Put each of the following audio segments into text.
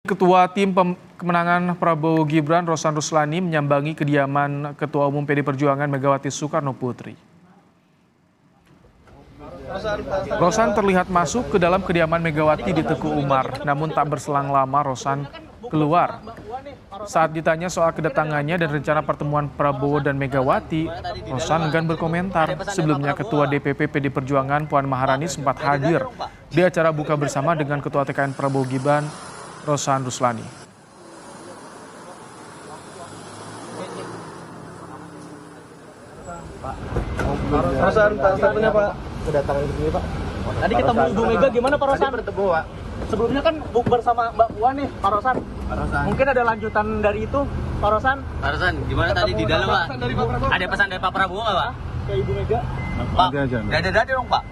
Ketua Tim Kemenangan Prabowo Gibran, Rosan Ruslani, menyambangi kediaman Ketua Umum PD Perjuangan Megawati Soekarno Putri. Rosan terlihat masuk ke dalam kediaman Megawati di Teguh Umar, namun tak berselang lama Rosan keluar. Saat ditanya soal kedatangannya dan rencana pertemuan Prabowo dan Megawati, Rosan enggan berkomentar. Sebelumnya Ketua DPP PD Perjuangan Puan Maharani sempat hadir di acara buka bersama dengan Ketua TKN Prabowo Gibran, Rosan Ruslani. Rosan, satunya Pak. Kedatangan ke sini Pak. Tadi ketemu Bu Mega gimana Pak Rosan? Tadi bertemu Pak. Sebelumnya kan bukber sama Mbak Puan nih Pak Rosan. Mungkin ada lanjutan dari itu Pak Rosan? Pak Rosan, gimana tadi di dalam Pak? Ada pesan dari Pak Prabowo nggak Pak? Ke Ibu Mega? Pak, dada-dada dong Pak.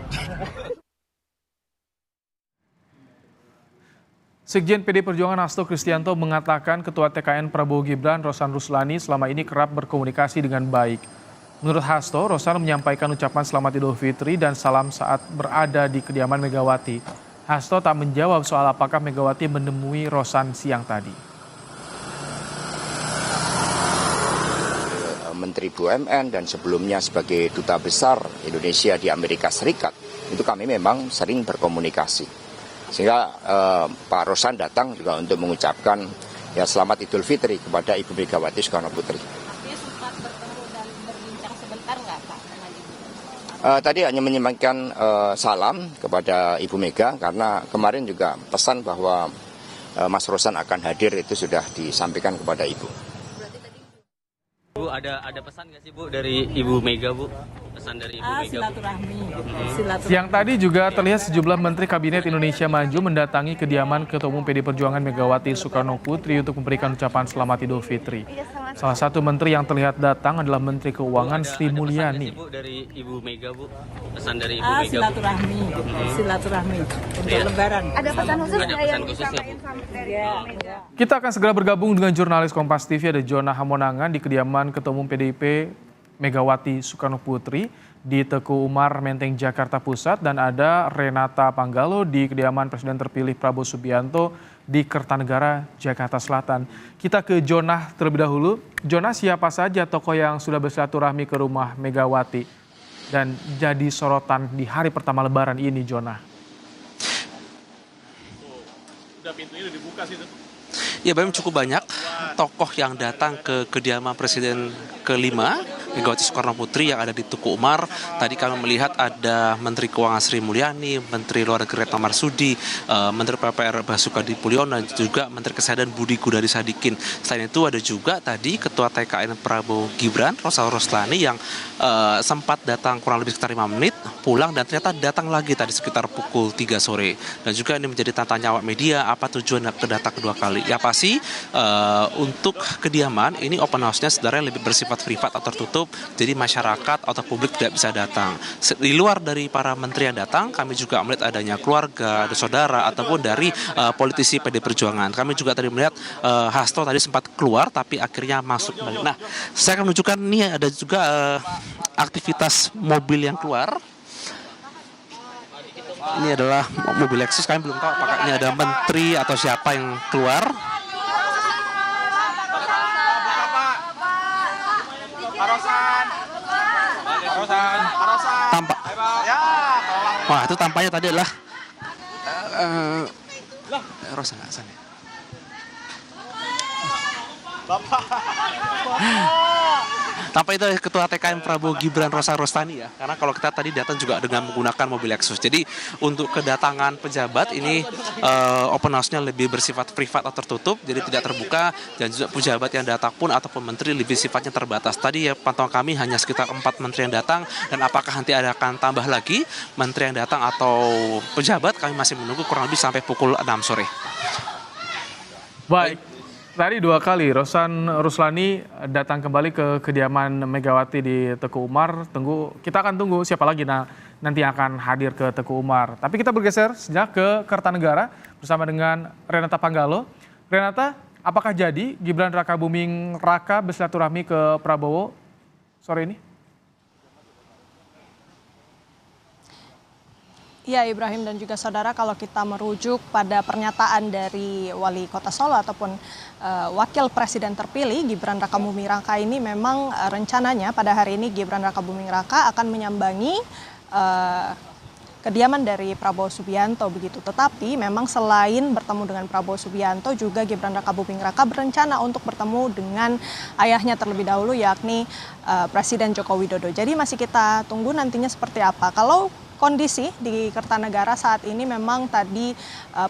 Sekjen PD Perjuangan Hasto Kristianto mengatakan Ketua TKN Prabowo Gibran, Rosan Ruslani, selama ini kerap berkomunikasi dengan baik. Menurut Hasto, Rosan menyampaikan ucapan selamat Idul Fitri dan salam saat berada di kediaman Megawati. Hasto tak menjawab soal apakah Megawati menemui Rosan siang tadi. Menteri BUMN dan sebelumnya sebagai Duta Besar Indonesia di Amerika Serikat, itu kami memang sering berkomunikasi. Sehingga Pak Rosan datang juga untuk mengucapkan ya selamat Idul Fitri kepada Ibu Megawati Soekarno Putri. Dia sempat bertemu dan berbincang sebentar nggak Pak dengan Ibu? Tadi hanya menyampaikan salam kepada Ibu Mega karena kemarin juga pesan bahwa Mas Rosan akan hadir itu sudah disampaikan kepada Ibu. Bu, ada pesan nggak sih Bu dari Ibu Mega Bu? Pesan dari Ibu Mega. Silaturahmi. Siang tadi juga terlihat sejumlah Menteri Kabinet Indonesia Maju mendatangi kediaman Ketua Umum PD Perjuangan Megawati Soekarno Putri untuk memberikan ucapan selamat Idul Fitri. Salah satu menteri yang terlihat datang adalah Menteri Keuangan Sri Mulyani. Bu dari Ibu Mega Bu? Pesan dari Ibu Mega. Silaturahmi untuk Lebaran. Ada pesan khusus Ada pesan yang khusus ya, Bu? disampaikan dari Ibu Mega? Kita akan segera bergabung dengan jurnalis Kompas TV, ada Jona Hamonangan di kediaman Ketua Umum PDIP Megawati Soekarno Putri di Teguh Umar, Menteng, Jakarta Pusat, dan ada Renata Panggalo di kediaman Presiden terpilih Prabowo Subianto di Kertanegara, Jakarta Selatan. Kita ke Jona terlebih dahulu. Jona, siapa saja tokoh yang sudah bersilaturahmi ke rumah Megawati dan jadi sorotan di hari pertama Lebaran ini, Jona? Udah pintunya udah dibuka sih tuh. Ya, memang cukup banyak tokoh yang datang ke kediaman Presiden kelima Megawati Soekarno Putri yang ada di Teguh Umar. Tadi kami melihat ada Menteri Keuangan Sri Mulyani, Menteri Luar Negeri Retno Marsudi, Menteri PPR Basuki Hadimulyono, dan juga Menteri Kesehatan Budi Gunadi Sadikin. Selain itu ada juga tadi Ketua TKN Prabowo Gibran, Rosan Ruslani, yang sempat datang kurang lebih sekitar 5 menit, pulang dan ternyata datang lagi tadi sekitar pukul 3 sore. Dan juga ini menjadi tanya awak media, apa tujuan kedatang kedua kali. Ya pasti untuk kediaman ini open house-nya sebenarnya lebih bersifat privat atau tertutup, jadi masyarakat atau publik tidak bisa datang. Di luar dari para menteri yang datang, kami juga melihat adanya keluarga, ada saudara, ataupun dari politisi PD Perjuangan. Kami juga tadi melihat Hasto tadi sempat keluar, tapi akhirnya masuk kembali. Nah, saya akan menunjukkan ini ada juga aktivitas mobil yang keluar. Ini adalah mobil Lexus, kami belum tahu apakah ini ada menteri atau siapa yang keluar. Tampak. Wah, itu tampaknya tadi adalah Rosan nggak sana. Tampak itu Ketua TKN Prabowo Gibran, Rosan Ruslani ya. Karena kalau kita tadi datang juga dengan menggunakan mobil Lexus. Jadi untuk kedatangan pejabat ini open house-nya lebih bersifat privat atau tertutup, jadi tidak terbuka, dan juga pejabat yang datang pun ataupun menteri lebih sifatnya terbatas. Tadi ya pantauan kami hanya sekitar 4 menteri yang datang, dan apakah nanti akan tambah lagi menteri yang datang atau pejabat, kami masih menunggu kurang lebih sampai pukul 6 sore. Baik. Tadi 2 kali Rosan Ruslani datang kembali ke kediaman Megawati di Teguh Umar. Kita akan tunggu siapa lagi nanti yang akan hadir ke Teguh Umar. Tapi kita bergeser sejak ke Kertanegara bersama dengan Renata Panggalo. Renata, apakah jadi Gibran Raka Buming Raka bersilaturahmi ke Prabowo sore ini? Ya, Ibrahim dan juga saudara, kalau kita merujuk pada pernyataan dari Wali Kota Solo ataupun Wakil Presiden terpilih Gibran Rakabuming Raka ini memang rencananya pada hari ini Gibran Rakabuming Raka akan menyambangi kediaman dari Prabowo Subianto begitu. Tetapi memang selain bertemu dengan Prabowo Subianto juga Gibran Rakabuming Raka berencana untuk bertemu dengan ayahnya terlebih dahulu yakni Presiden Joko Widodo. Jadi masih kita tunggu nantinya seperti apa. Kalau kondisi di Kertanegara saat ini memang tadi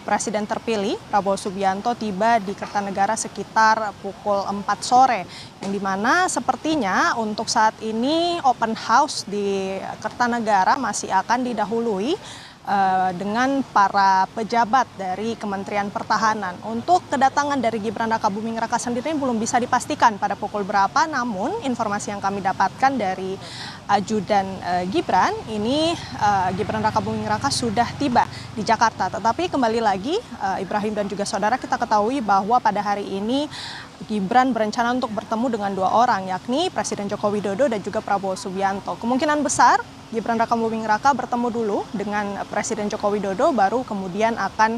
Presiden terpilih Prabowo Subianto tiba di Kertanegara sekitar pukul 4 sore. Yang dimana sepertinya untuk saat ini open house di Kertanegara masih akan didahului dengan para pejabat dari Kementerian Pertahanan. Untuk kedatangan dari Gibran Rakabuming Raka sendiri belum bisa dipastikan pada pukul berapa, namun informasi yang kami dapatkan dari ajudan Gibran, ini Gibran Rakabuming Raka sudah tiba di Jakarta. Tetapi kembali lagi Ibrahim dan juga saudara, kita ketahui bahwa pada hari ini Gibran berencana untuk bertemu dengan dua orang, yakni Presiden Joko Widodo dan juga Prabowo Subianto. Kemungkinan besar Gibran Rakabuming Raka bertemu dulu dengan Presiden Joko Widodo, baru kemudian akan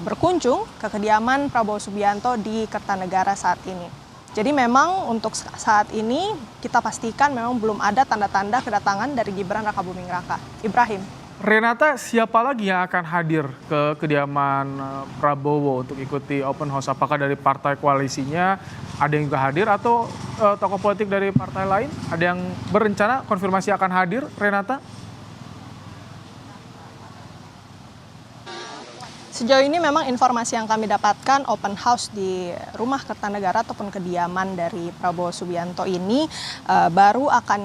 berkunjung ke kediaman Prabowo Subianto di Kertanegara saat ini. Jadi memang untuk saat ini kita pastikan memang belum ada tanda-tanda kedatangan dari Gibran Rakabuming Raka. Ibrahim. Renata, siapa lagi yang akan hadir ke kediaman Prabowo untuk ikuti open house? Apakah dari partai koalisinya ada yang juga hadir atau tokoh politik dari partai lain? Ada yang berencana konfirmasi akan hadir, Renata? Sejauh ini memang informasi yang kami dapatkan open house di rumah Kertanegara ataupun kediaman dari Prabowo Subianto ini baru akan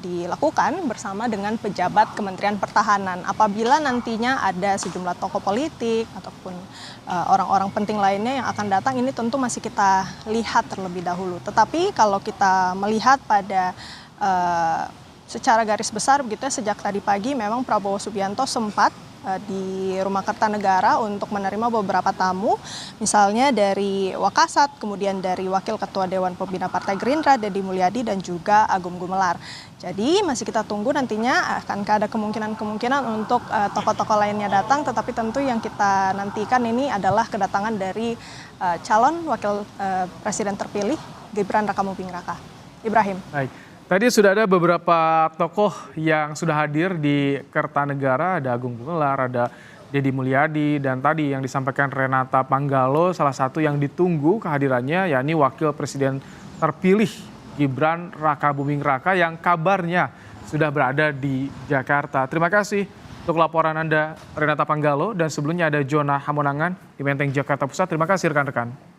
dilakukan bersama dengan pejabat Kementerian Pertahanan. Apabila nantinya ada sejumlah tokoh politik ataupun orang-orang penting lainnya yang akan datang, ini tentu masih kita lihat terlebih dahulu. Tetapi kalau kita melihat pada secara garis besar begitu ya, sejak tadi pagi memang Prabowo Subianto sempat di Rumah Kertanegara untuk menerima beberapa tamu, misalnya dari Wakasat, kemudian dari Wakil Ketua Dewan Pembina Partai Gerindra Deddy Mulyadi dan juga Agung Gumelar. Jadi masih kita tunggu nantinya akan ada kemungkinan untuk tokoh-tokoh lainnya datang, tetapi tentu yang kita nantikan ini adalah kedatangan dari calon Wakil Presiden terpilih Gibran Rakabuming Raka. Ibrahim. Baik. Tadi sudah ada beberapa tokoh yang sudah hadir di Kertanegara, ada Agung Gumelar, ada Deddy Mulyadi, dan tadi yang disampaikan Renata Panggalo, salah satu yang ditunggu kehadirannya yakni Wakil Presiden terpilih Gibran Rakabuming Raka yang kabarnya sudah berada di Jakarta. Terima kasih untuk laporan Anda Renata Panggalo, dan sebelumnya ada Jonah Hamonangan di Menteng Jakarta Pusat. Terima kasih rekan-rekan.